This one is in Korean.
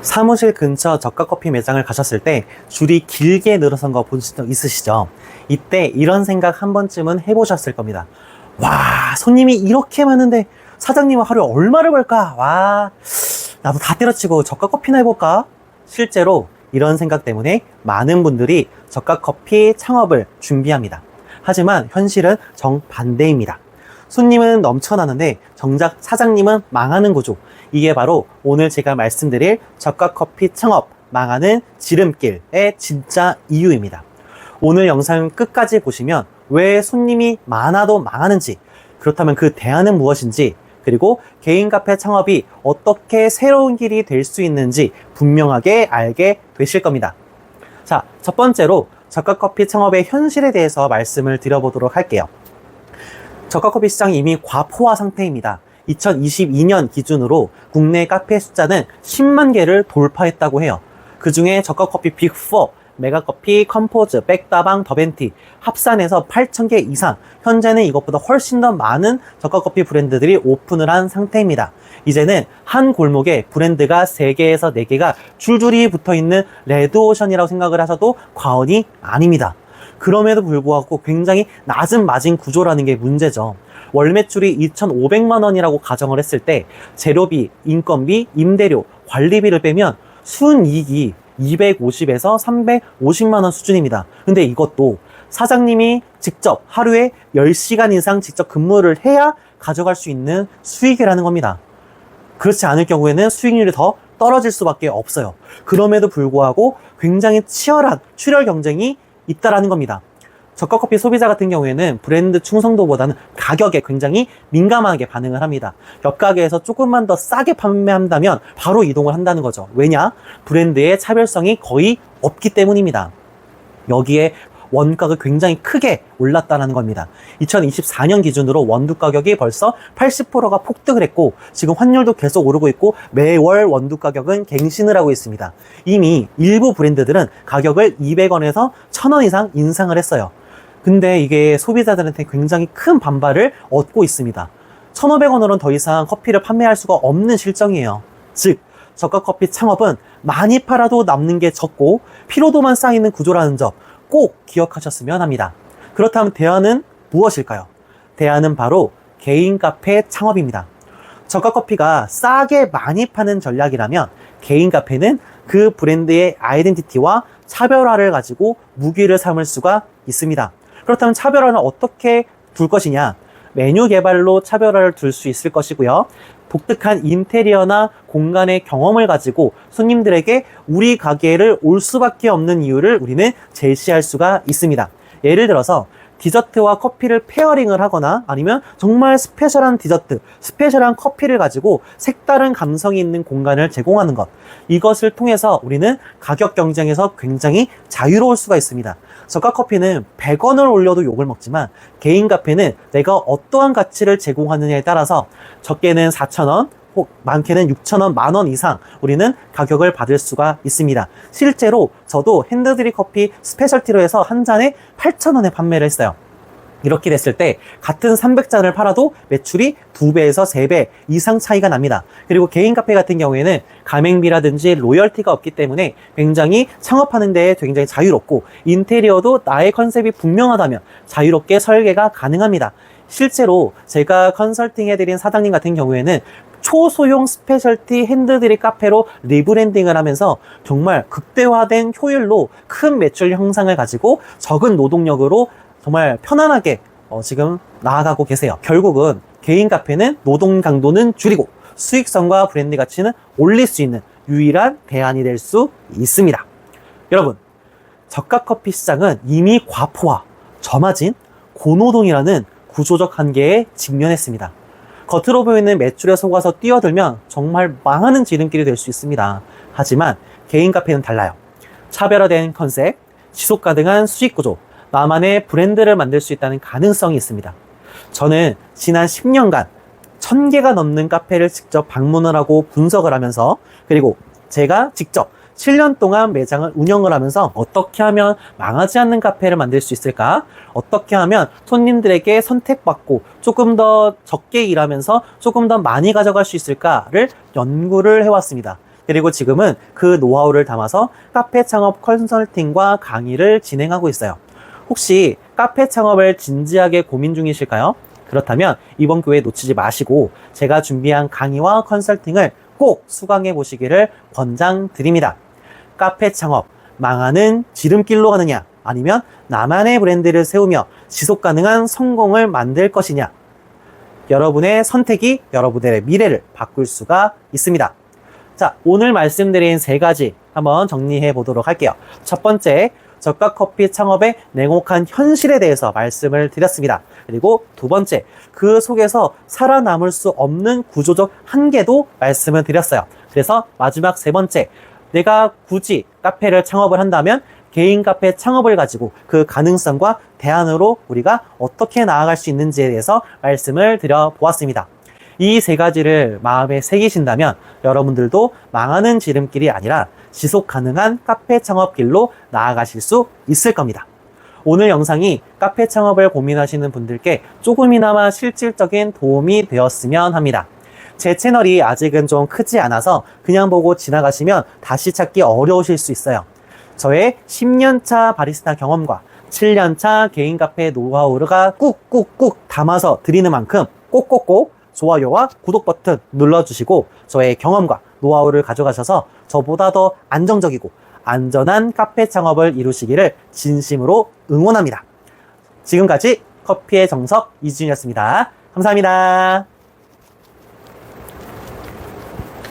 사무실 근처 저가커피 매장을 가셨을 때 줄이 길게 늘어선 거 보신 적 있으시죠? 이때 이런 생각 한 번쯤은 해보셨을 겁니다. 와, 손님이 이렇게 많은데 사장님은 하루에 얼마를 벌까? 와, 나도 다 때려치고 저가커피나 해볼까? 실제로 이런 생각 때문에 많은 분들이 저가커피 창업을 준비합니다. 하지만 현실은 정반대입니다. 손님은 넘쳐나는데 정작 사장님은 망하는 구조. 이게 바로 오늘 제가 말씀드릴 저가커피 창업 망하는 지름길의 진짜 이유입니다. 오늘 영상 끝까지 보시면 왜 손님이 많아도 망하는지, 그렇다면 그 대안은 무엇인지, 그리고 개인 카페 창업이 어떻게 새로운 길이 될 수 있는지 분명하게 알게 되실 겁니다. 자, 첫 번째로 저가커피 창업의 현실에 대해서 말씀을 드려보도록 할게요. 저가커피 시장이 이미 과포화 상태입니다. 2022년 기준으로 국내 카페 숫자는 10만 개를 돌파했다고 해요. 그 중에 저가커피 빅4, 메가커피, 컴포즈, 백다방, 더벤티 합산해서 8,000개 이상, 현재는 이것보다 훨씬 더 많은 저가커피 브랜드들이 오픈을 한 상태입니다. 이제는 한 골목에 브랜드가 3개에서 4개가 줄줄이 붙어있는 레드오션이라고 생각을 하셔도 과언이 아닙니다. 그럼에도 불구하고 굉장히 낮은 마진 구조라는 게 문제죠. 월 매출이 2,500만 원이라고 가정을 했을 때 재료비, 인건비, 임대료, 관리비를 빼면 순이익이 250에서 350만 원 수준입니다. 근데 이것도 사장님이 직접 하루에 10시간 이상 직접 근무를 해야 가져갈 수 있는 수익이라는 겁니다. 그렇지 않을 경우에는 수익률이 더 떨어질 수밖에 없어요. 그럼에도 불구하고 굉장히 치열한 출혈 경쟁이 있다라는 겁니다. 저가커피 소비자 같은 경우에는 브랜드 충성도보다는 가격에 굉장히 민감하게 반응을 합니다. 옆 가게에서 조금만 더 싸게 판매한다면 바로 이동을 한다는 거죠. 왜냐? 브랜드의 차별성이 거의 없기 때문입니다. 여기에 원가가 굉장히 크게 올랐다는 겁니다. 2024년 기준으로 원두 가격이 벌써 80%가 폭등을 했고 지금 환율도 계속 오르고 있고 매월 원두 가격은 갱신을 하고 있습니다. 이미 일부 브랜드들은 가격을 200원에서 1,000원 이상 인상을 했어요. 근데 이게 소비자들한테 굉장히 큰 반발을 얻고 있습니다. 1,500원으로는 더 이상 커피를 판매할 수가 없는 실정이에요. 즉, 저가커피 창업은 많이 팔아도 남는 게 적고 피로도만 쌓이는 구조라는 점 꼭 기억하셨으면 합니다. 그렇다면 대안은 무엇일까요? 대안은 바로 개인 카페 창업입니다. 저가커피가 싸게 많이 파는 전략이라면 개인 카페는 그 브랜드의 아이덴티티와 차별화를 가지고 무기를 삼을 수가 있습니다. 그렇다면 차별화는 어떻게 둘 것이냐? 메뉴 개발로 차별화를 둘 수 있을 것이고요. 독특한 인테리어나 공간의 경험을 가지고 손님들에게 우리 가게를 올 수밖에 없는 이유를 우리는 제시할 수가 있습니다. 예를 들어서 디저트와 커피를 페어링을 하거나 아니면 정말 스페셜한 디저트, 스페셜한 커피를 가지고 색다른 감성이 있는 공간을 제공하는 것. 이것을 통해서 우리는 가격 경쟁에서 굉장히 자유로울 수가 있습니다. 저가커피는 100원을 올려도 욕을 먹지만 개인 카페는 내가 어떠한 가치를 제공하느냐에 따라서 적게는 4,000원, 혹 많게는 6,000원, 만원 이상 우리는 가격을 받을 수가 있습니다. 실제로 저도 핸드드립 커피 스페셜티로 해서 한 잔에 8,000원에 판매를 했어요. 이렇게 됐을 때 같은 300잔을 팔아도 매출이 2배에서 3배 이상 차이가 납니다. 그리고 개인 카페 같은 경우에는 가맹비라든지 로열티가 없기 때문에 굉장히 창업하는 데 굉장히 자유롭고 인테리어도 나의 컨셉이 분명하다면 자유롭게 설계가 가능합니다. 실제로 제가 컨설팅해드린 사장님 같은 경우에는 초소형 스페셜티 핸드드립 카페로 리브랜딩을 하면서 정말 극대화된 효율로 큰 매출 형상을 가지고 적은 노동력으로 정말 편안하게 지금 나아가고 계세요. 결국은 개인 카페는 노동 강도는 줄이고 수익성과 브랜드 가치는 올릴 수 있는 유일한 대안이 될 수 있습니다. 여러분, 저가커피 시장은 이미 과포화, 저마진, 고노동이라는 구조적 한계에 직면했습니다. 겉으로 보이는 매출에 속아서 뛰어들면 정말 망하는 지름길이 될 수 있습니다. 하지만 개인 카페는 달라요. 차별화된 컨셉, 지속 가능한 수익 구조, 나만의 브랜드를 만들 수 있다는 가능성이 있습니다. 저는 지난 10년간 1,000개가 넘는 카페를 직접 방문을 하고 분석을 하면서 그리고 제가 직접 7년 동안 매장을 운영을 하면서 어떻게 하면 망하지 않는 카페를 만들 수 있을까? 어떻게 하면 손님들에게 선택받고 조금 더 적게 일하면서 조금 더 많이 가져갈 수 있을까를 연구를 해왔습니다. 그리고 지금은 그 노하우를 담아서 카페 창업 컨설팅과 강의를 진행하고 있어요. 혹시 카페 창업을 진지하게 고민 중이실까요? 그렇다면 이번 기회 놓치지 마시고 제가 준비한 강의와 컨설팅을 꼭 수강해 보시기를 권장드립니다. 카페 창업, 망하는 지름길로 가느냐, 아니면 나만의 브랜드를 세우며 지속 가능한 성공을 만들 것이냐. 여러분의 선택이 여러분의 미래를 바꿀 수가 있습니다. 자, 오늘 말씀드린 3가지 한번 정리해 보도록 할게요. 첫 번째, 저가 커피 창업의 냉혹한 현실에 대해서 말씀을 드렸습니다. 그리고 두 번째, 그 속에서 살아남을 수 없는 구조적 한계도 말씀을 드렸어요. 그래서 마지막 3번째, 내가 굳이 카페를 창업을 한다면 개인 카페 창업을 가지고 그 가능성과 대안으로 우리가 어떻게 나아갈 수 있는지에 대해서 말씀을 드려보았습니다. 이 3가지를 마음에 새기신다면 여러분들도 망하는 지름길이 아니라 지속 가능한 카페 창업 길로 나아가실 수 있을 겁니다. 오늘 영상이 카페 창업을 고민하시는 분들께 조금이나마 실질적인 도움이 되었으면 합니다. 제 채널이 아직은 좀 크지 않아서 그냥 보고 지나가시면 다시 찾기 어려우실 수 있어요. 저의 10년차 바리스타 경험과 7년차 개인 카페 노하우가 꾹꾹꾹 담아서 드리는 만큼 꼭꼭꼭 좋아요와 구독 버튼 눌러주시고 저의 경험과 노하우를 가져가셔서 저보다 더 안정적이고 안전한 카페 창업을 이루시기를 진심으로 응원합니다. 지금까지 커피의 정석 이준이었습니다. 감사합니다.